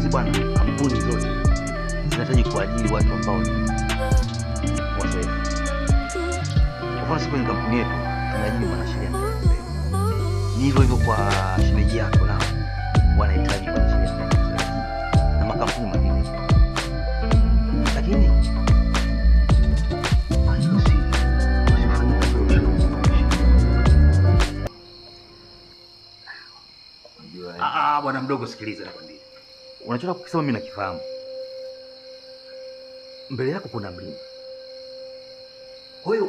hizi bwana, kampuni zote zinahitaji kuajiri watu ambao ni wazoefu. Kwa mfano sisi kwenye kampuni yetu tunaajiri mwanasheria mzoefu. Ni hivyo hivyo kwa shemeji yako, na wanahitaji mwanasheria mzoefu na makampuni mengine. Lakini bwana mdogo, sikiliza nakwambia. Unachotaka kukisema mimi nakifahamu. Mbele yako kuna mlima. Kwa hiyo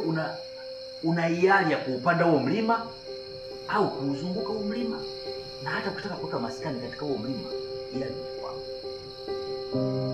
una hiari ya kuupanda huo mlima au kuuzunguka huo mlima, na hata ukitaka kuweka maskani katika huo mlima, ila ni kwako.